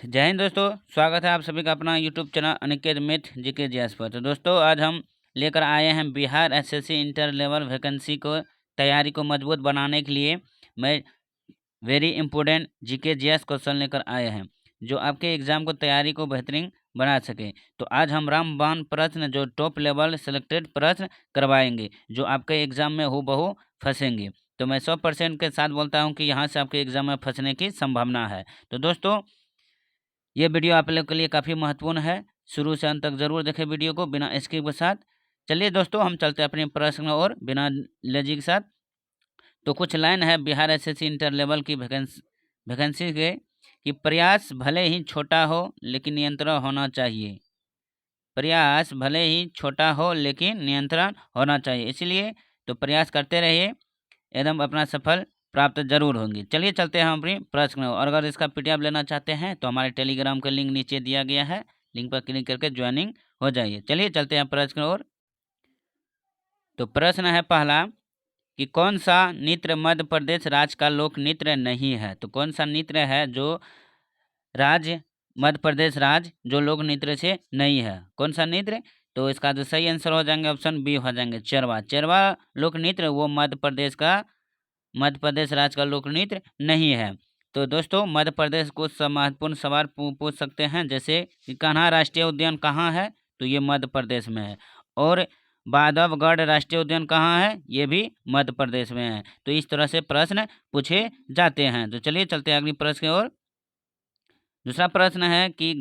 जय हिंद दोस्तों, स्वागत है आप सभी का अपना YouTube channel Aniket myth GK GS पर। तो दोस्तों आज हम लेकर आए हैं Bihar SSC inter level vacancy को तैयारी को मजबूत बनाने के लिए मैं very important GK GS question लेकर आए हैं जो आपके एग्जाम को तैयारी को बेहतरीन बना सके। तो आज हम रामबाण प्रश्न जो टॉप लेवल सेलेक्टेड प्रश्न करवाएंगे जो आपके एग्जाम में हूबहू फंसेंगे। तो मैं 100% के साथ बोलता हूं कि यहाँ से आपके एग्जाम में फंसने की संभावना है। तो दोस्तों ये वीडियो आप लोग के लिए काफ़ी महत्वपूर्ण है, शुरू से अंत तक जरूर देखें वीडियो को बिना स्किप के साथ। चलिए दोस्तों हम चलते हैं अपने प्रश्न और बिना लेजी के साथ। तो कुछ लाइन है बिहार एसएससी इंटर लेवल की वैकेंसी के कि प्रयास भले ही छोटा हो लेकिन नियंत्रण होना चाहिए। प्रयास भले ही छोटा हो लेकिन नियंत्रण होना चाहिए, इसलिए तो प्रयास करते रहिए, एकदम अपना सफल प्राप्त जरूर होंगे। चलिए चलते हैं हम अपनी प्रश्न और अगर इसका पीडीएफ लेना चाहते हैं तो हमारे टेलीग्राम का लिंक नीचे दिया गया है, लिंक पर क्लिक करके ज्वाइनिंग हो जाइए। चलिए चलते हैं प्रश्न और। तो प्रश्न है पहला कि कौन सा नृत्य मध्य प्रदेश राज्य का लोक नृत्य नहीं है। तो कौन सा नृत्य है जो राज्य मध्य प्रदेश राज्य जो लोक नृत्य से नहीं है, कौन सा नृत्य। तो इसका जो सही आंसर हो जाएंगे ऑप्शन बी हो जाएंगे चरवा। चरवा लोक नृत्य वो मध्य प्रदेश राज्य का लोक नृत्य नहीं है। तो दोस्तों मध्य प्रदेश को सब महत्वपूर्ण सवाल पूछ सकते हैं, जैसे कि कान्हा राष्ट्रीय उद्यान कहाँ है, तो ये मध्य प्रदेश में है। और बांधवगढ़ राष्ट्रीय उद्यान कहाँ है, ये भी मध्य प्रदेश में है। तो इस तरह से प्रश्न पूछे जाते हैं। तो चलिए चलते हैं अगली प्रश्न की ओर। दूसरा प्रश्न है कि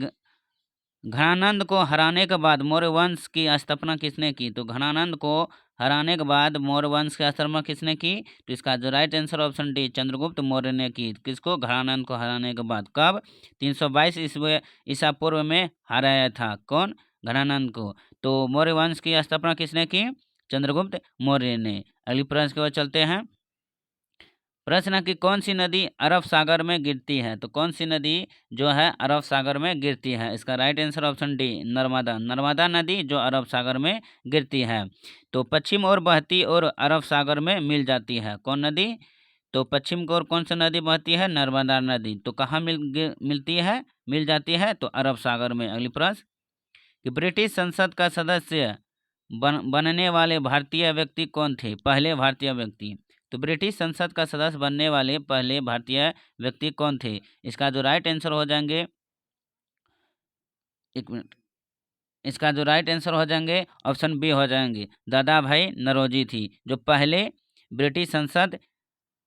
घनानंद को हराने के बाद मौर्य वंश की स्थापना किसने की। तो घनानंद को हराने के बाद मौर्य वंश की स्थापना किसने की। तो इसका जो right answer option D Chandragupta Maurya ने की। किसको, घनानंद को हराने के बाद। कब, 322 ईसा पूर्व में हराया था, कौन, घनानंद को। तो मौर्य वंश की स्थापना किसने की, चंद्रगुप्त मौर्य ने। अगली प्रश्न की ओर चलते हैं। प्रश्न है कि कौन सी नदी अरब सागर में गिरती है। तो कौन सी नदी जो है अरब सागर में गिरती है। इसका right answer option D Narmada. Narmada नदी जो अरब सागर में गिरती है। तो पश्चिम ओर बहती और अरब सागर में मिल जाती है, कौन नदी। तो पश्चिम की ओर कौन सी नदी बहती है, नर्मदा नदी। तो कहाँ मिलती है, मिल जाती है, तो अरब सागर में। अगली प्रश्न कि ब्रिटिश संसद का सदस्य बनने वाले भारतीय व्यक्ति कौन थे, पहले भारतीय व्यक्ति। तो ब्रिटिश संसद का सदस्य बनने वाले पहले भारतीय व्यक्ति कौन थे। इसका जो राइट आंसर हो जाएंगे, एक मिनट, इसका जो राइट आंसर हो जाएंगे ऑप्शन बी हो जाएंगे, दादा भाई नौरोजी थी जो पहले ब्रिटिश संसद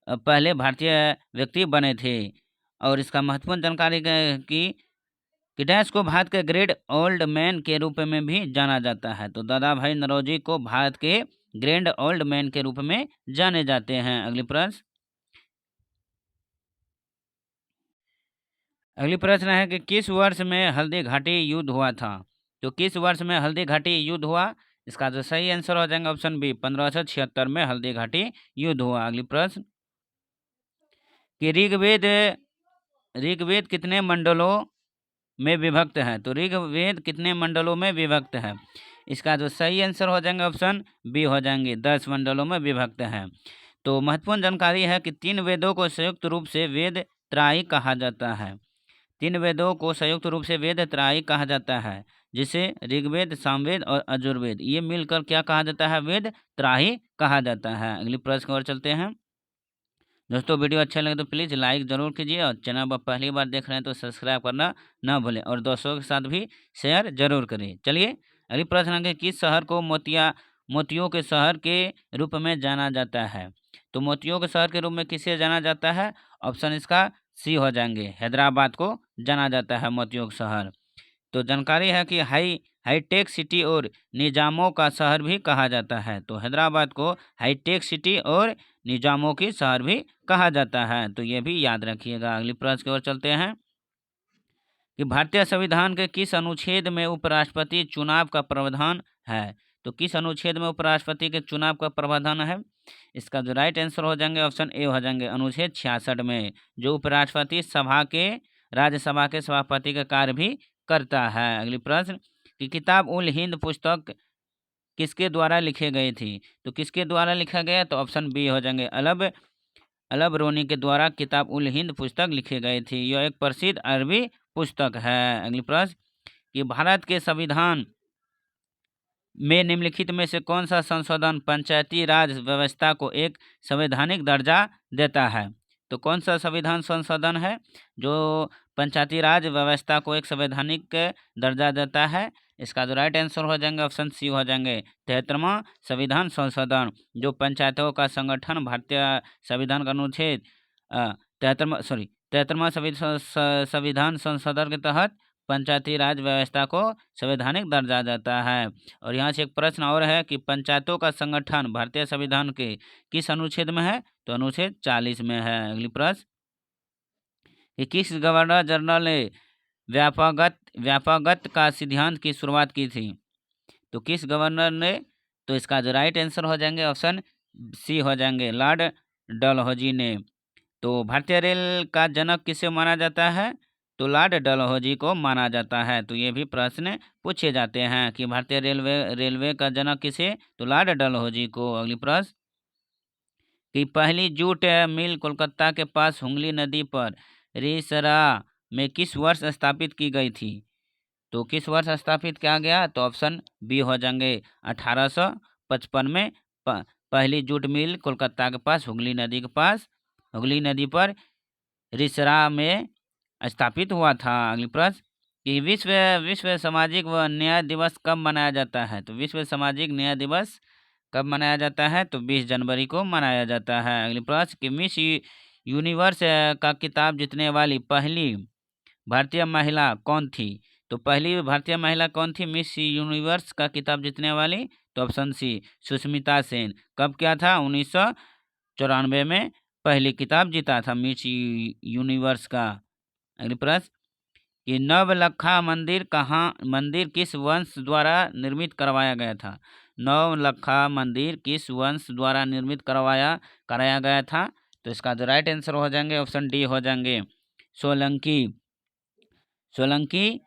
पहले भारतीय व्यक्ति बने थे। और इसका महत्वपूर्ण जानकारी कि डैश को भारत के ग्रेट ओल्ड मैन के रूप में भी जाना जाता है। तो दादा भाई नौरोजी को भारत के ग्रैंड ओल्ड मैन के रूप में जाने जाते हैं। अगली प्रश्न है कि किस वर्ष में हल्दी घाटी युद्ध हुआ था। तो किस वर्ष में हल्दी घाटी युद्ध हुआ। इसका जो सही आंसर हो जाएगा ऑप्शन बी 1576 में हल्दी घाटी युद्ध हुआ। अगली प्रश्न कि ऋग्वेद कितने मंडलों में विभक्त है। तो ऋग्वेद कितने मंडलों में विभक्त है। इसका जो सही आंसर हो जाएंगे ऑप्शन बी हो जाएंगे 10 मंडलों में विभक्त है। तो महत्वपूर्ण जानकारी है कि 3 वेदों को संयुक्त रूप से वेद त्राई कहा जाता है। 3 वेदों को संयुक्त रूप से वेद त्राई कहा जाता है, जिसे ऋग्वेद, सामवेद और यजुर्वेद ये मिलकर क्या कहा जाता है, वेद त्राही कहा जाता है। अगली प्रश्न की ओर चलते हैं। दोस्तों वीडियो अच्छा लगे तो प्लीज़ लाइक ज़रूर कीजिए और चैनल पर पहली बार देख रहे हैं तो सब्सक्राइब करना ना भूलें और दोस्तों के साथ भी शेयर जरूर करें। चलिए अगली प्रश्न है कि किस शहर को मोतियों के शहर के रूप में जाना जाता है। तो मोतियों के शहर के रूप में किसे जाना जाता है, ऑप्शन इसका सी हो जाएंगे, हैदराबाद को जाना जाता है मोतियों का शहर। तो जानकारी है कि हाईटेक सिटी और निजामों का शहर भी कहा जाता है। तो हैदराबाद को हाईटेक सिटी और निजामों की शहर भी कहा जाता है, तो ये भी याद रखिएगा। अगली प्रश्न की ओर चलते हैं कि भारतीय संविधान के किस अनुच्छेद में उपराष्ट्रपति चुनाव का प्रावधान है। तो किस अनुच्छेद में उपराष्ट्रपति के चुनाव का प्रावधान है। इसका जो राइट आंसर हो जाएंगे ऑप्शन ए हो जाएंगे, अनुच्छेद 66 में, जो उपराष्ट्रपति राज्यसभा के सभापति का कार्य भी करता है। अगली प्रश्न कि किताब उल हिंद पुस्तक किसके द्वारा लिखे गई थी। तो किसके द्वारा लिखा गया, तो ऑप्शन बी हो जाएंगे, अलब रोनी के द्वारा किताब उल हिंद पुस्तक लिखी गई थी। यह एक प्रसिद्ध अरबी पुस्तक है। अगली प्रश्न कि भारत के संविधान में निम्नलिखित में से कौन सा संशोधन पंचायती राज व्यवस्था को एक संवैधानिक दर्जा देता है? तो कौन सा संविधान संशोधन है जो पंचायती राज व्यवस्था को एक संवैधानिक दर्जा देता है? इसका जो राइट आंसर हो जाएंगे ऑप्शन सी हो जाएंगे 73वां संविधान संशोधन, जो पंचायतों का संगठन भारतीय संविधान का अनुच्छेद 73वां संविधान संशोधन के तहत पंचायती राज व्यवस्था को संवैधानिक दर्जा देता है। और यहाँ से एक प्रश्न और है कि पंचायतों का संगठन भारतीय संविधान के किस अनुच्छेद में है? तो अनुच्छेद 40 में है। अगली प्रश्न कि किस गवर्नर जनरल ने व्यापकगत का सिद्धांत की शुरुआत की थी? तो किस गवर्नर ने? तो इसका जो राइट आंसर हो जाएंगे ऑप्शन सी हो जाएंगे लॉर्ड डलहौजी ने। तो भारतीय रेल का जनक किसे माना जाता है? तो लॉर्ड डलहौजी को माना जाता है। तो ये भी प्रश्न पूछे जाते हैं कि भारतीय रेलवे का जनक किसे? तो लॉर्ड डलहौजी को। अगली प्रश्न कि पहली जूट मिल कोलकाता के पास हुगली नदी पर रिसरा में किस वर्ष स्थापित की गई थी? तो किस वर्ष स्थापित किया गया? तो ऑप्शन बी हो जाएंगे 1855 में पहली जूट मिल कोलकाता के पास हुगली नदी पर रिसरा में स्थापित हुआ था। अगली प्रश्न कि विश्व सामाजिक व न्याय दिवस कब मनाया जाता है? तो विश्व सामाजिक न्याय दिवस कब मनाया जाता है? तो 20 जनवरी को मनाया जाता है। अगली प्रश्न कि मिस यूनिवर्स का खिताब जीतने वाली पहली भारतीय महिला कौन थी? तो पहली भारतीय महिला कौन थी मिस यूनिवर्स का खिताब जीतने वाली? तो ऑप्शन सी सुष्मिता सेन। कब क्या था? 1994 में पहली खिताब जीता था मिस यूनिवर्स का। अगली प्रश्न कि नवलखा मंदिर किस वंश द्वारा निर्मित करवाया गया था? नवलखा मंदिर किस वंश द्वारा निर्मित कराया गया था? तो इसका जो राइट आंसर हो जाएंगे ऑप्शन डी हो जाएंगे सोलंकी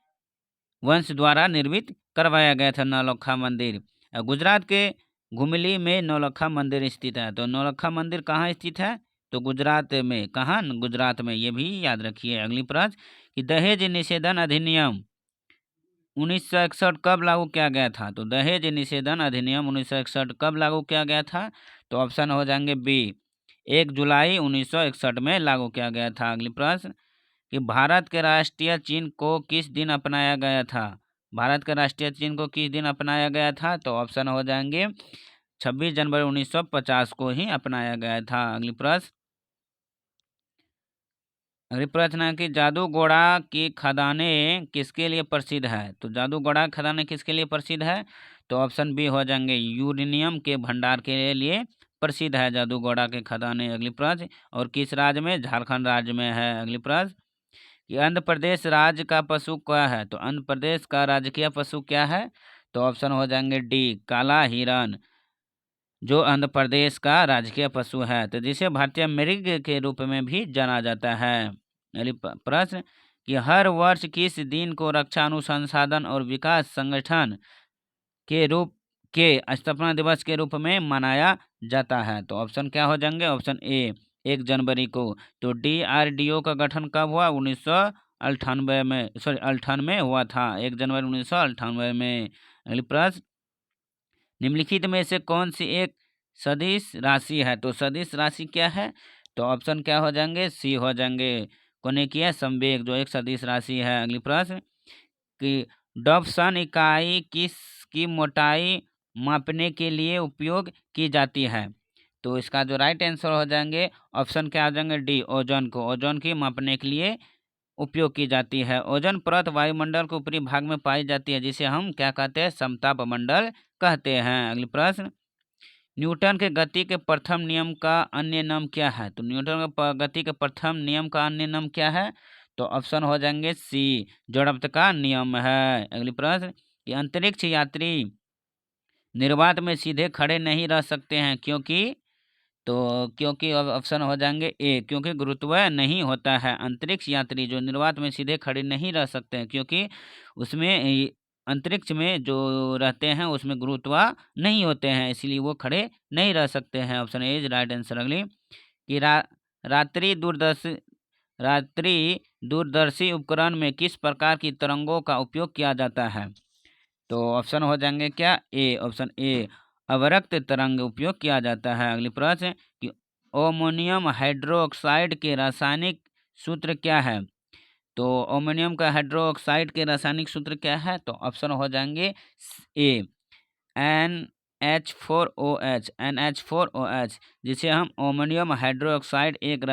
वंश द्वारा निर्मित करवाया गया था नौलखा मंदिर। गुजरात के घुमली में नौलखा मंदिर स्थित है। तो नौलखा मंदिर कहाँ स्थित है? तो गुजरात में। कहाँ? गुजरात में, ये भी याद रखिए। अगली प्रश्न कि दहेज निषेधन अधिनियम 1961 कब लागू किया गया था? तो दहेज निषेधन अधिनियम 1961 कब लागू किया गया था? तो ऑप्शन हो जाएंगे बी 1 जुलाई 1961 में लागू किया गया था। अगली प्रश्न कि भारत के राष्ट्रीय चिन्ह को किस दिन अपनाया गया था? भारत के राष्ट्रीय चिन्ह को किस दिन अपनाया गया था? तो ऑप्शन हो जाएंगे 26 जनवरी 1950 को ही अपनाया गया था। अगली प्रश्न है कि जादूगोड़ा की खदानें किसके लिए प्रसिद्ध है? तो जादूगोड़ा खदानें किसके लिए प्रसिद्ध है? तो ऑप्शन बी हो जाएंगे यूरेनियम के भंडार के लिए प्रसिद्ध है जादूगोड़ा के खदानें। अगली प्रश्न और किस राज्य में? झारखंड राज्य में है। अगली प्रश्न कि आंध्र प्रदेश राज्य का पशु क्या है? तो आंध्र प्रदेश का राजकीय पशु क्या है? तो ऑप्शन हो जाएंगे डी काला हिरन, जो आंध्र प्रदेश का राजकीय पशु है। तो जिसे भारतीय मृग के रूप में भी जाना जाता है। अगली प्रश्न कि हर वर्ष किस दिन को रक्षा अनुसंधान और विकास संगठन के स्थापना दिवस के रूप में मनाया जाता है? तो ऑप्शन क्या हो जाएंगे? ऑप्शन ए 1 जनवरी को। तो DRDO का गठन कब हुआ? 1998 में हुआ था, 1 जनवरी 1998 में। अगली प्रश्न निम्नलिखित में से कौन सी एक सदिश राशि है? तो सदिश राशि क्या है? तो ऑप्शन क्या हो जाएंगे? सी हो जाएंगे कोनिकीय संवेग, जो एक सदिश राशि है। अगली प्रश्न कि डॉप्सन इकाई किसकी मोटाई मापने के लिए उपयोग की जाती है? तो इसका जो राइट आंसर हो जाएंगे ऑप्शन क्या हो जाएंगे? डी ओजोन को। ओजोन की मापने के लिए उपयोग की जाती है। ओजोन परत वायुमंडल के ऊपरी भाग में पाई जाती है, जिसे हम क्या कहते हैं? समताप मंडल कहते हैं। अगली प्रश्न न्यूटन के गति के प्रथम नियम का अन्य नाम क्या है? तो न्यूटन के गति के प्रथम नियम का अन्य नाम क्या है? तो ऑप्शन हो जाएंगे सी जड़त्व का नियम है। अगली प्रश्न कि अंतरिक्ष यात्री निर्वात में सीधे खड़े नहीं रह सकते हैं क्योंकि? तो क्योंकि ऑप्शन हो जाएंगे ए क्योंकि गुरुत्व नहीं होता है। अंतरिक्ष यात्री जो निर्वात में सीधे खड़े नहीं रह सकते हैं क्योंकि उसमें अंतरिक्ष में जो रहते हैं उसमें गुरुत्व नहीं होते हैं, इसलिए वो खड़े नहीं रह सकते हैं। Option A is right answer. अगली कि रात्रि दूरदर्शी उपकरण में किस प्रकार की तरंगों का उपयोग किया जाता है? तो ऑप्शन हो जाएंगे क्या ए, ऑप्शन ए अवरक्त तरंग उपयोग किया जाता है। अगली प्रश्न कि अमोनियम हाइड्रोक्साइड के रासायनिक सूत्र क्या है? तो अमोनियम का हाइड्रोक्साइड के रासायनिक सूत्र क्या है? तो ऑप्शन हो जाएंगे ए NH4OH, NH4OH, जिसे हम अमोनियम हाइड्रोक्साइड एक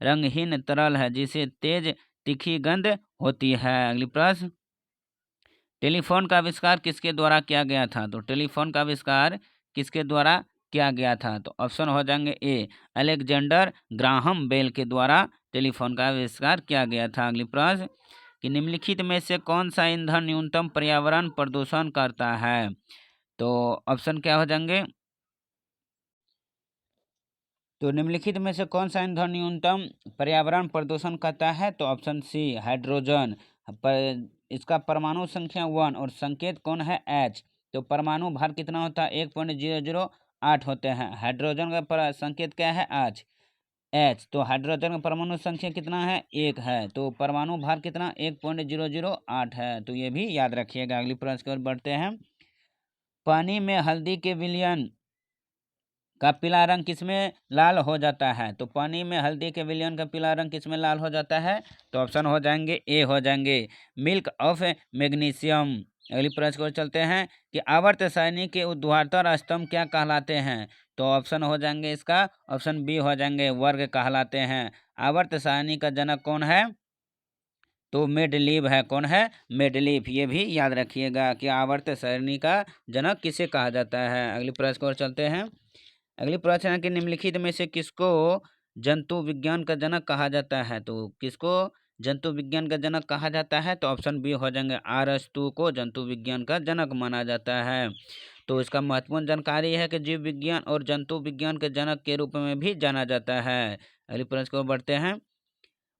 रंगहीन तरल है जिसे तेज तीखी गंध होती है। अगली प्रश्न टेलीफोन का आविष्कार किसके द्वारा किया गया था? तो टेलीफोन का आविष्कार किसके द्वारा किया गया था? तो ऑप्शन हो जाएंगे ए अलेक्जेंडर ग्राहम बेल के द्वारा टेलीफोन का आविष्कार किया गया था। अगली प्रश्न कि निम्नलिखित में से कौन सा ईंधन न्यूनतम पर्यावरण प्रदूषण करता है? तो ऑप्शन क्या हो जाएंगे? तो निम्नलिखित में से कौन सा ईंधन न्यूनतम पर्यावरण प्रदूषण करता है? तो ऑप्शन सी हाइड्रोजन। पर इसका परमाणु संख्या 1 और संकेत कौन है? H। तो परमाणु भार कितना होता है? 1.008 होते हैं। हाइड्रोजन का संकेत क्या है? H। तो हाइड्रोजन का परमाणु संख्या कितना है? 1 है। तो परमाणु भार कितना? 1.008 है। तो ये भी याद रखिएगा। अगली प्रश्न की ओर बढ़ते हैं। पानी में हल्दी के विलयन का पीला रंग किसमें लाल हो जाता है? तो पानी में हल्दी के विलयन का पीला रंग किसमें लाल हो जाता है? तो ऑप्शन हो जाएंगे ए, हो जाएंगे मिल्क ऑफ मैग्नीशियम। अगली प्रश्न को चलते हैं कि आवर्त सारणी के ऊर्ध्वाधर स्तंभ क्या कहलाते हैं? तो ऑप्शन हो जाएंगे इसका ऑप्शन बी हो जाएंगे वर्ग कहलाते हैं। आवर्त सारणी का जनक कौन है? तो मेंडलीव है। कौन है? मेंडलीव। ये भी याद रखिएगा कि आवर्त सारणी का जनक किसे कहा जाता है। अगली प्रश्न को चलते हैं। अगली प्रश्न है कि निम्नलिखित में से किसको जंतु विज्ञान का जनक कहा जाता है? तो किसको जंतु विज्ञान का जनक कहा जाता है? तो ऑप्शन बी हो जाएंगे अरस्तु को जंतु विज्ञान का जनक माना जाता है। तो इसका महत्वपूर्ण जानकारी है कि जीव विज्ञान और जंतु विज्ञान के जनक के रूप में भी जाना जाता है। अगली प्रश्न को बढ़ते हैं।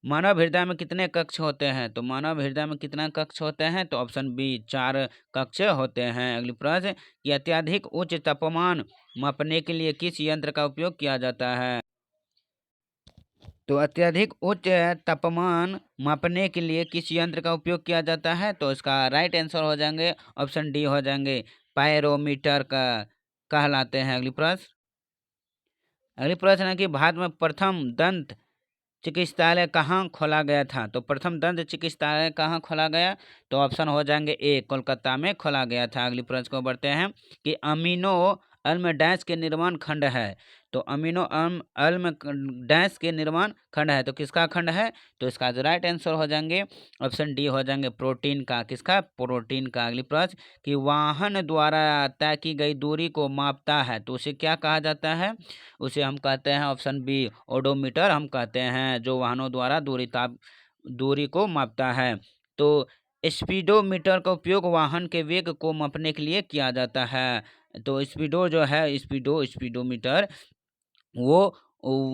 मानव हृदय में कितने कक्ष होते हैं? तो मानव हृदय में कितना कक्ष होते हैं? तो ऑप्शन बी 4 कक्ष होते हैं। अगली प्रश्न कि अत्यधिक उच्च तापमान मापने के लिए किस यंत्र का उपयोग किया जाता है? तो अत्यधिक उच्च तापमान मापने के लिए किस यंत्र का उपयोग किया जाता है? तो इसका राइट आंसर हो जाएंगे ऑप्शन डी हो जाएंगे पायरोमीटर का कहलाते हैं। अगली प्रश्न है कि भारत में प्रथम दंत चिकित्सालय कहाँ खोला गया था? तो प्रथम दंत चिकित्सालय कहाँ खोला गया? तो ऑप्शन हो जाएंगे ए कोलकाता में खोला गया था। अगली प्रश्न को बढ़ते हैं कि अमीनो अम्ल डैश के निर्माण खंड है। तो अमीनो अम्ल डैश के निर्माण खंड है। तो किसका खंड है? तो इसका जो राइट आंसर हो जाएंगे ऑप्शन डी हो जाएंगे प्रोटीन का। किसका? प्रोटीन का। अगली प्रश्न कि वाहन द्वारा तय की गई दूरी को मापता है तो उसे क्या कहा जाता है? उसे हम कहते हैं ऑप्शन बी ओडोमीटर हम कहते हैं, जो वाहनों द्वारा दूरी को मापता है। तो स्पीडोमीटर का उपयोग वाहन के वेग को मापने के लिए किया जाता है। तो स्पीडो जो है स्पीडोमीटर वो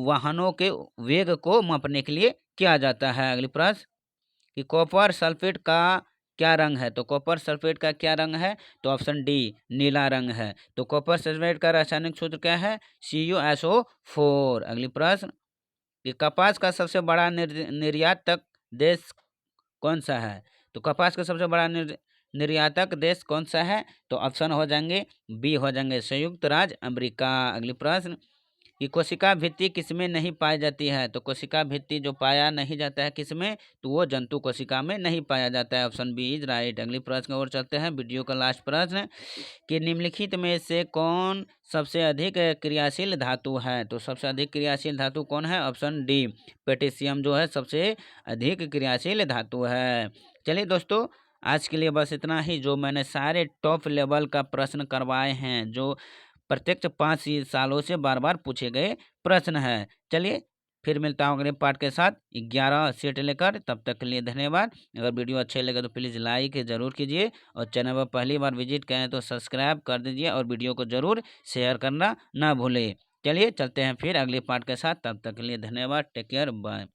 वाहनों के वेग को मापने के लिए किया जाता है। अगली प्रश्न कि कॉपर सल्फेट का क्या रंग है? तो कॉपर सल्फेट का क्या रंग है? तो ऑप्शन डी नीला रंग है। तो कॉपर सल्फेट का रासायनिक सूत्र क्या है? CuSO4। अगली प्रश्न कि कपास का सबसे बड़ा निर्यातक देश कौन सा है? तो कपास का सबसे बड़ा निर्यातक देश कौन सा है? तो ऑप्शन हो जाएंगे बी हो जाएंगे संयुक्त राज्य अमेरिका। अगली प्रश्न कि कोशिका भित्ति किसमें नहीं पाई जाती है? तो कोशिका भित्ति जो पाया नहीं जाता है किसमें? तो वो जंतु कोशिका में नहीं पाया जाता है। Option B is right. अगली प्रश्न की ओर चलते हैं। वीडियो का लास्ट प्रश्न कि निम्नलिखित में से कौन सबसे अधिक क्रियाशील धातु है? तो सबसे अधिक क्रियाशील धातु कौन है? ऑप्शन डी पोटेशियम जो है सबसे अधिक क्रियाशील धातु है। चलिए दोस्तों, आज के लिए बस इतना ही। जो मैंने सारे टॉप लेवल का प्रश्न करवाए हैं, जो प्रत्यक्ष 5 सालों से बार बार पूछे गए प्रश्न है। चलिए फिर मिलता हूँ अगले पार्ट के साथ 11 सेट लेकर। तब तक के लिए धन्यवाद। अगर वीडियो अच्छे लगे तो प्लीज़ लाइक ज़रूर कीजिए और चैनल पर पहली बार विजिट करें तो सब्सक्राइब कर दीजिए और वीडियो को ज़रूर शेयर करना ना भूलें। चलिए चलते हैं फिर अगले पार्ट के साथ। तब तक के लिए धन्यवाद। Take care, bye.